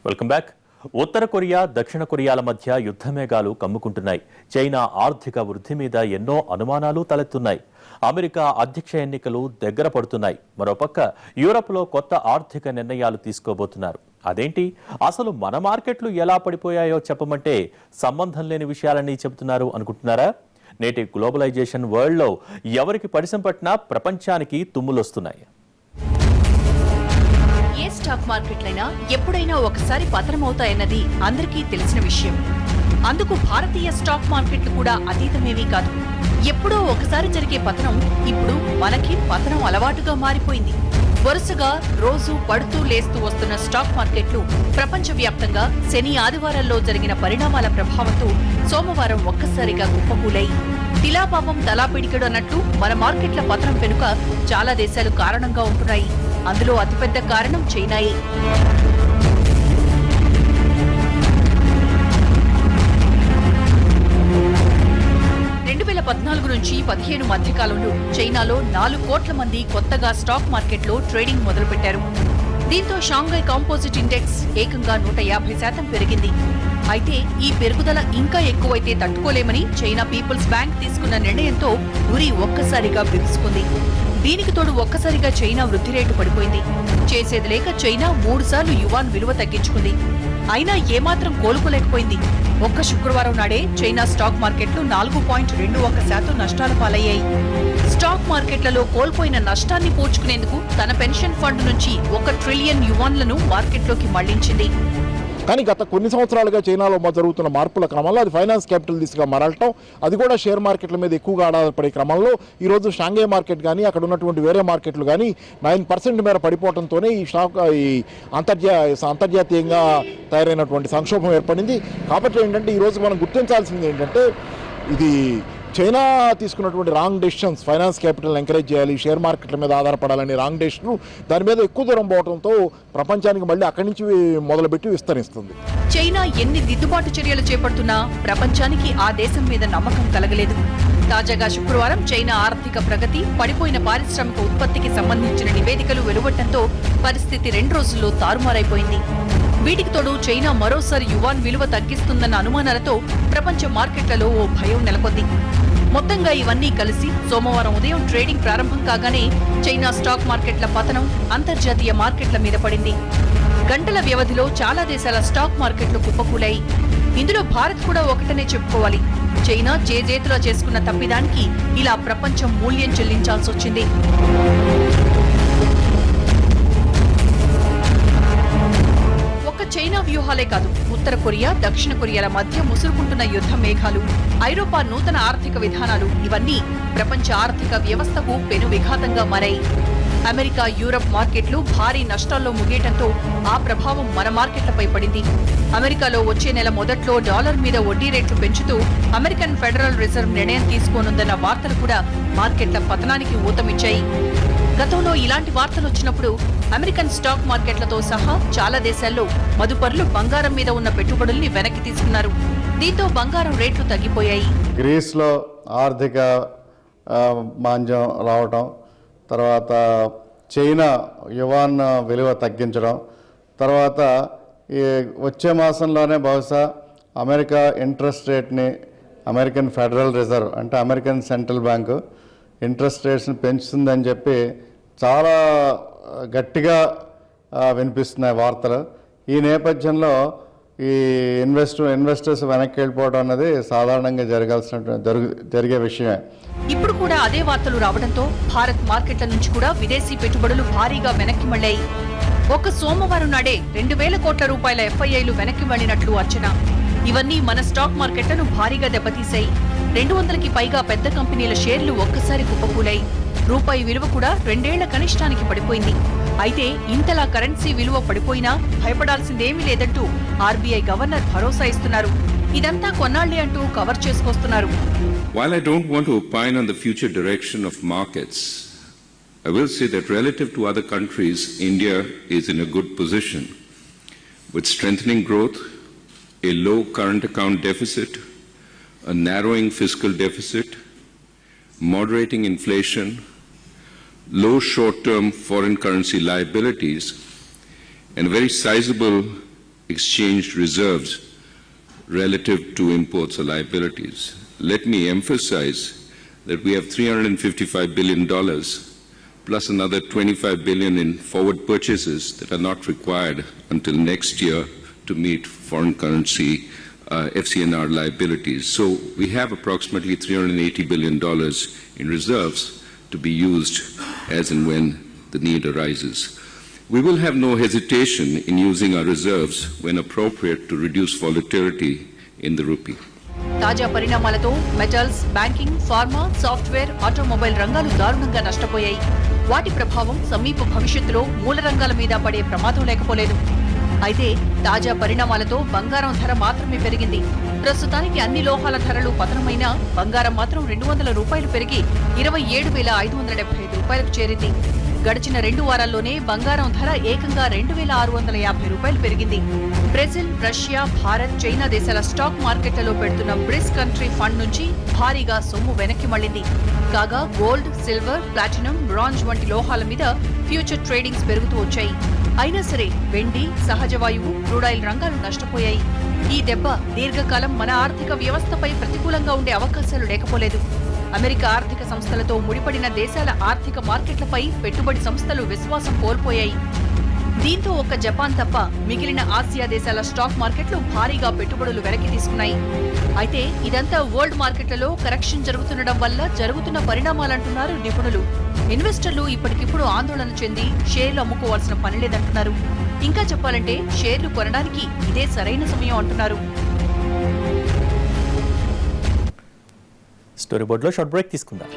Welcome back. ఉత్తర Korea దక్షిణ కొరియాల మధ్య యుద్ధమేఘాలు కమ్ముకుంటున్నాయి. China ఆర్థిక వృద్ధి మీద ఎన్నో అనుమానాలు తలెత్తున్నాయి. అమెరికా అధ్యక్ష ఎన్నికలు దగ్గర పడుతున్నాయి. మరోపక్క యూరప్లో కొత్త ఆర్థిక నిర్ణయాలు తీసుకోబోతున్నారు. అదేంటి, అసలు మన మార్కెట్లు ఎలా పడిపోయాయో చెప్పమంటే సంబంధం లేని విషయాలని చెబుతున్నారు అనుకుంటున్నారా? నేటి గ్లోబలైజేషన్ వరల్డ్లో ఎవరికి పరిసం పట్టినా ప్రపంచానికి తుమ్ములొస్తున్నాయి. ఏ స్టాక్ మార్కెట్లైనా ఎప్పుడైనా ఒకసారి పతనమవుతాయన్నది అందరికీ తెలిసిన విషయం. అందుకు భారతీయ స్టాక్ మార్కెట్లు కూడా అతీతమేమీ కాదు. ఎప్పుడో ఒకసారి జరిగే పతనం ఇప్పుడు మనకి పతనం అలవాటుగా మారిపోయింది. వరుసగా రోజు పడుతూ లేస్తూ వస్తున్న స్టాక్ మార్కెట్లు ప్రపంచవ్యాప్తంగా శని ఆదివారాల్లో జరిగిన పరిణామాల ప్రభావంతో సోమవారం ఒక్కసారిగా కుప్పకూలాయి. తిలాపాపం తలాపిడికడు అన్నట్లు మన మార్కెట్ల పతనం వెనుక చాలా దేశాలు కారణంగా ఉంటున్నాయి. అందులో అతిపెద్ద కారణం చైనాయే. నుంచి 2017 మధ్యకాలంలో చైనాలో 4 కోట్ల మంది కొత్తగా స్టాక్ మార్కెట్లో ట్రేడింగ్ మొదలుపెట్టారు. దీంతో షాంఘై కాంపోజిట్ ఇండెక్స్ ఏకంగా 150% పెరిగింది. అయితే ఈ పెరుగుదల ఇంకా ఎక్కువైతే తట్టుకోలేమని చైనా పీపుల్స్ బ్యాంక్ తీసుకున్న నిర్ణయంతో ఉరి ఒక్కసారిగా బిగుసుకుంది. దీనికి తోడు ఒక్కసారిగా చైనా వృద్ధి రేటు పడిపోయింది. చేసేది లేక చైనా 3 సార్లు యువాన్ విలువ తగ్గించుకుంది. అయినా ఏమాత్రం కోలుకోలేకపోయింది. ఒక్క శుక్రవారం నాడే చైనా స్టాక్ మార్కెట్లు 4.21% నష్టాల పాలయ్యాయి. స్టాక్ మార్కెట్లలో కోల్పోయిన నష్టాన్ని పూడ్చుకునేందుకు తన పెన్షన్ ఫండ్ నుంచి 1 ట్రిలియన్ యువాన్లను మార్కెట్లోకి మళ్లించింది. కానీ గత కొన్ని సంవత్సరాలుగా చైనాలో జరుగుతున్న మార్పుల క్రమంలో అది ఫైనాన్స్ క్యాపిటల్ దిశగా మారటం, అది కూడా షేర్ మార్కెట్ల మీద ఎక్కువగా ఆధారపడే క్రమంలో ఈరోజు షాంఘై మార్కెట్ కానీ అక్కడ ఉన్నటువంటి వేరే మార్కెట్లు కానీ 9% మేర పడిపోవడంతోనే ఈ అంతర్జాతీయంగా తయారైనటువంటి సంక్షోభం ఏర్పడింది. కాబట్టి ఏంటంటే ఈరోజు మనం గుర్తించాల్సింది ఏంటంటే ఇది చైనా తీసుకున్నటువంటి wrong decisions, finance capital encourage చేయాలి, షేర్ మార్కెట్ల మీద ఆధారపడాలని రాంగ్ డెసిషన్లు దాని మీద ఎక్కువ దూరం పోవడంతో ప్రపంచానికి మళ్ళీ అక్కడి నుంచి మొదలుపెట్టి విస్తరిస్తుంది. చైనా ఎన్ని దిద్దుబాటు చర్యలు చేపడుతున్నా ప్రపంచానికి ఆ దేశం మీద నమ్మకం కలగలేదు. తాజాగా శుక్రవారం చైనా ఆర్థిక ప్రగతి, పడిపోయిన పారిశ్రామిక ఉత్పత్తికి సంబంధించిన నివేదికలు వెలువడటంతో పరిస్థితి 2 రోజుల్లో తారుమారైపోయింది. వీటికి తోడు చైనా మరోసారి యువాన్ విలువ తగ్గిస్తుందన్న అనుమానాలతో ప్రపంచ మార్కెట్లలో ఓ భయం నెలకొంది. మొత్తంగా ఇవన్నీ కలిసి సోమవారం ఉదయం ట్రేడింగ్ ప్రారంభం కాగానే చైనా స్టాక్ మార్కెట్ల పతనం అంతర్జాతీయ మార్కెట్ల మీద పడింది. గంటల వ్యవధిలో చాలా దేశాల స్టాక్ మార్కెట్లు కుప్పకూలాయి. ఇందులో భారత్ కూడా ఒకటనే చెప్పుకోవాలి. చైనా చేజేతులా చేసుకున్న తప్పిదానికి ఇలా ప్రపంచం మూల్యం చెల్లించాల్సి వచ్చింది. చైనా వ్యూహాలే కాదు, ఉత్తర కొరియా దక్షిణ కొరియాల మధ్య ముసురుకుంటున్న యుద్ధ మేఘాలు, ఐరోపా నూతన ఆర్థిక విధానాలు ఇవన్నీ ప్రపంచ ఆర్థిక వ్యవస్థకు పెను విఘాతంగా మారాయి. అమెరికా, యూరప్ మార్కెట్లు భారీ నష్టాల్లో ముగియటంతో ఆ ప్రభావం మన మార్కెట్లపై పడింది. అమెరికాలో వచ్చే నెల మొదట్లో డాలర్ మీద వడ్డీ రేట్లు పెంచుతూ అమెరికన్ ఫెడరల్ రిజర్వ్ నిర్ణయం తీసుకోనుందన్న వార్తలు కూడా మార్కెట్ల పతనానికి ఊతమిచ్చాయి. గతంలో ఇలాంటి వార్తలు వచ్చినప్పుడు అమెరికన్ స్టాక్ మార్కెట్లతో సహా చాలా దేశాల్లో మదుపరులు బంగారం మీద ఉన్న పెట్టుబడుల్ని వెనక్కి తీసుకున్నారు. దీంతో బంగారం రేట్లు తగ్గిపోయాయి. గ్రీస్లో ఆర్థిక మాంద్యం రావటం, తర్వాత చైనా యువాన్ విలువ తగ్గించడం, తర్వాత ఈ వచ్చే మాసంలోనే బహుశా అమెరికా ఇంట్రెస్ట్ రేట్ని అమెరికన్ ఫెడరల్ రిజర్వ్ అంటే అమెరికన్ సెంట్రల్ బ్యాంకు ఇంట్రెస్ట్ రేట్స్ని పెంచుతుందని చెప్పి చాలా గట్టిగా వినిపిస్తున్నాయి వార్తలు. ఈ నేపథ్యంలో ఈ ఇన్వెస్టర్స్ వెనక్కి వెళ్ళిపోవడం అనేది సాధారణంగా జరిగే విషయమే. ఇప్పుడు కూడా అదే వార్తలు రావడంతో భారత్ మార్కెట్ల నుంచి కూడా విదేశీ పెట్టుబడులు భారీగా వెనక్కి మళ్లాయి. ఒక సోమవారం నాడే 2,000 కోట్ల రూపాయల ఎఫ్ఐఐలు వెనక్కి మళ్లినట్లు అంచనా. ఇవన్నీ మన స్టాక్ మార్కెట్లను భారీగా దెబ్బతీశాయి. 200కి పైగా పెద్ద కంపెనీల షేర్లు ఒక్కసారి కుప్పకూలాయి. రూపాయి విలువ కూడా 2 ఏళ్ల కనిష్టానికి పడిపోయింది. అయితే ఇంతలా కరెన్సీ విలువ పడిపోయినా భయపడాల్సిందేమీ లేదంటూ ఆర్బీఐ గవర్నర్ భరోసా ఇస్తున్నారు. ఇదంతా కొన్నాళ్లే అంటూ cover చేసుకొస్తున్నారు. While I don't want to opine on the future direction of markets, I will say that relative to other countries, India is in a good position with strengthening growth, a low current account deficit, a narrowing fiscal deficit, moderating inflation, low short-term foreign currency liabilities, and a very sizable exchanged reserves relative to imports or liabilities. Let me emphasize that we have $355 billion plus another $25 billion in forward purchases that are not required until next year to meet foreign currency FCNR liabilities. So we have approximately $380 billion in reserves to be used as and when the need arises. We will have no hesitation in using our reserves when appropriate to reduce volatility in the rupee. తాజా పరిణామాలతో metals, banking, pharma, software, automobile రంగాలు దారుణంగా నష్టపోయాయి. వాటి ప్రభావం సమీప భవిష్యత్తులో మూల రంగాల మీద పడే ప్రమాదం లేకపోలేదు. అయితే తాజా పరిణామాలతో బంగారం ధర మాత్రమే పెరిగింది. ప్రస్తుతానికి అన్ని లోహాల ధరలు పతనమైనా బంగారం మాత్రం $200 పెరిగి 27,575 చేరింది. గడిచిన 2 వారాల్లోనే బంగారం ధర ఏకంగా $2,650 పెరిగింది. బ్రెజిల్, రష్యా, భారత్, చైనా దేశాల స్టాక్ మార్కెట్లలో పెడుతున్న బ్రిక్స్ కంట్రీ ఫండ్ నుంచి భారీగా సొమ్ము వెనక్కి మళ్లింది. కాగా గోల్డ్, సిల్వర్, ప్లాటినం, బ్రాంజ్ వంటి లోహాల మీద ఫ్యూచర్ ట్రేడింగ్స్ పెరుగుతూ వచ్చాయి. అయినా సరే వెండి, సహజ వాయువు, క్రూడాయిల్ రంగాలు నష్టపోయాయి. ఈ దెబ్బ దీర్ఘకాలం మన ఆర్థిక వ్యవస్థపై ప్రతికూలంగా ఉండే అవకాశాలు లేకపోలేదు. అమెరికా ఆర్థిక సంస్థలతో ముడిపడిన దేశాల ఆర్థిక మార్కెట్లపై పెట్టుబడి సంస్థలు విశ్వాసం కోల్పోయాయి. దీంతో ఒక్క జపాన్ తప్ప మిగిలిన ఆసియా దేశాల స్టాక్ మార్కెట్లు భారీగా పెట్టుబడులు వెనక్కి తీసుకున్నాయి. అయితే ఇదంతా వరల్డ్ మార్కెట్లలో కరెక్షన్ జరుగుతుండడం వల్ల జరుగుతున్న పరిణామాలంటున్నారు నిపుణులు. ఇన్వెస్టర్లు ఇప్పటికిప్పుడు ఆందోళన చెంది షేర్లు అమ్ముకోవాల్సిన పని లేదంటున్నారు. ఇంకా చెప్పాలంటే షేర్లు కొనడానికి ఇదే సరైన సమయం అంటున్నారు. స్టోరీ బోర్డులో షార్ట్ బ్రేక్ తీసుకుందాం.